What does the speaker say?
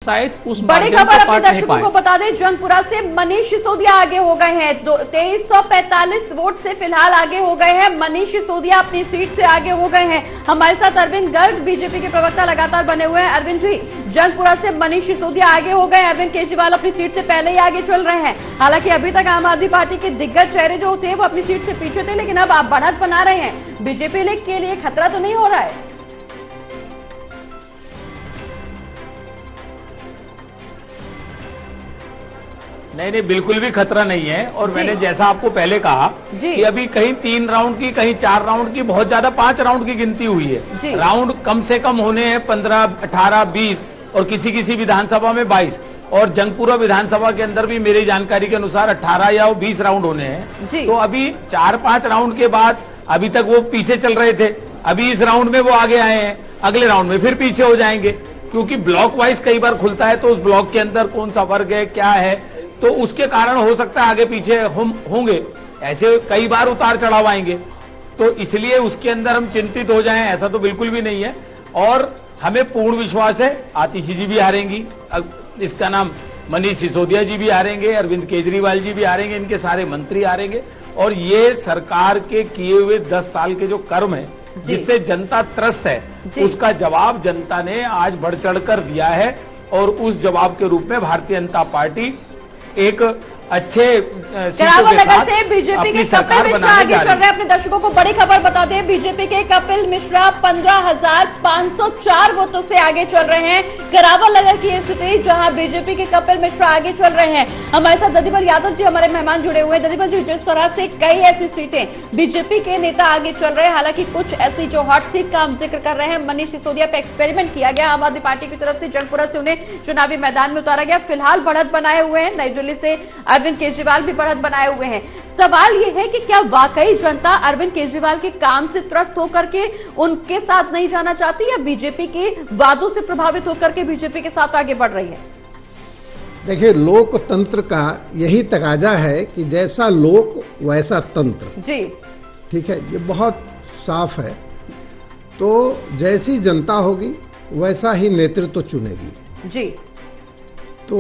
शायद उस बड़ी खबर अपने दर्शकों को बता दें, जंगपुरा से मनीष सिसोदिया आगे हो गए हैं। 2345 वोट से फिलहाल आगे हो गए हैं। मनीष सिसोदिया अपनी सीट से आगे हो गए हैं। हमारे साथ अरविंद गर्ग बीजेपी के प्रवक्ता लगातार बने हुए हैं। अरविंद जी, जंगपुरा से मनीष सिसोदिया आगे हो गए। अरविंद केजरीवाल अपनी सीट से पहले ही आगे चल रहे हैं। हालांकि अभी तक आम आदमी पार्टी के दिग्गज चेहरे जो थे वो अपनी सीट से पीछे थे, लेकिन अब आप बढ़त बना रहे हैं। बीजेपी के लिए खतरा तो नहीं हो रहा है? नहीं, बिल्कुल भी खतरा नहीं है। और मैंने जैसा आपको पहले कहा कि अभी कहीं 3 राउंड की, कहीं 4 राउंड की, बहुत ज्यादा 5 राउंड की गिनती हुई है। राउंड कम से कम होने हैं 15, 18, 20 और किसी किसी विधानसभा में 22। और जंगपुरा विधानसभा के अंदर भी मेरी जानकारी के अनुसार 18 या 20 राउंड होने हैं। तो अभी 4-5 राउंड के बाद अभी तक वो पीछे चल रहे थे, अभी इस राउंड में वो आगे आए हैं, अगले राउंड में फिर पीछे हो जाएंगे, क्योंकि ब्लॉक वाइज कई बार खुलता है तो उस ब्लॉक के अंदर कौन सा वर्ग है, क्या है, तो उसके कारण हो सकता है आगे पीछे होंगे। ऐसे कई बार उतार चढ़ाव आएंगे, तो इसलिए उसके अंदर हम चिंतित हो जाएं ऐसा तो बिल्कुल भी नहीं है। और हमें पूर्ण विश्वास है आतिशी जी भी हारेंगी, इसका नाम मनीष सिसोदिया जी भी हारेंगे, अरविंद केजरीवाल जी भी हारेंगे, इनके सारे मंत्री हारेंगे। और ये सरकार के किए हुए 10 साल के जो कर्म है जिससे जनता त्रस्त है, उसका जवाब जनता ने आज बढ़ चढ़कर दिया है। और उस जवाब के रूप में भारतीय जनता पार्टी एक अच्छे करावल नगर से बीजेपी के कपिल मिश्रा आगे चल रहे हैं। अपने दर्शकों को बड़ी खबर बता दें, बीजेपी के कपिल मिश्रा 15,504 वोटों से आगे चल रहे हैं। करावल नगर की ये स्थिति जहां बीजेपी के कपिल मिश्रा आगे चल रहे हैं। हमारे साथ ददीबल यादव जी हमारे मेहमान जुड़े हुए हैं। ददीबल जी, जिस तरह से कई ऐसी सीटें बीजेपी के नेता आगे चल रहे हैं, हालांकि कुछ ऐसी जो हॉट सीट का हम जिक्र कर रहे हैं, मनीष सिसोदिया पे एक्सपेरिमेंट किया गया, आम आदमी पार्टी की तरफ से जंगपुरा से उन्हें चुनावी मैदान में उतारा गया। फिलहाल बढ़त बनाए हुए हैं, नई दिल्ली से अरविंद केजरीवाल भी बढ़त बनाए हुए हैं। सवाल यह है कि क्या वाकई जनता अरविंद केजरीवाल के काम से त्रस्त होकर के उनके साथ नहीं जाना चाहती, या बीजेपी के वादों से प्रभावित होकर के बीजेपी के साथ आगे बढ़ रही है? देखिए, लोकतंत्र का यही तकाजा है कि जैसा लोक वैसा तंत्र। जी ठीक है, ये बहुत साफ है। तो जैसी जनता होगी वैसा ही नेतृत्व चुनेगी। जी। तो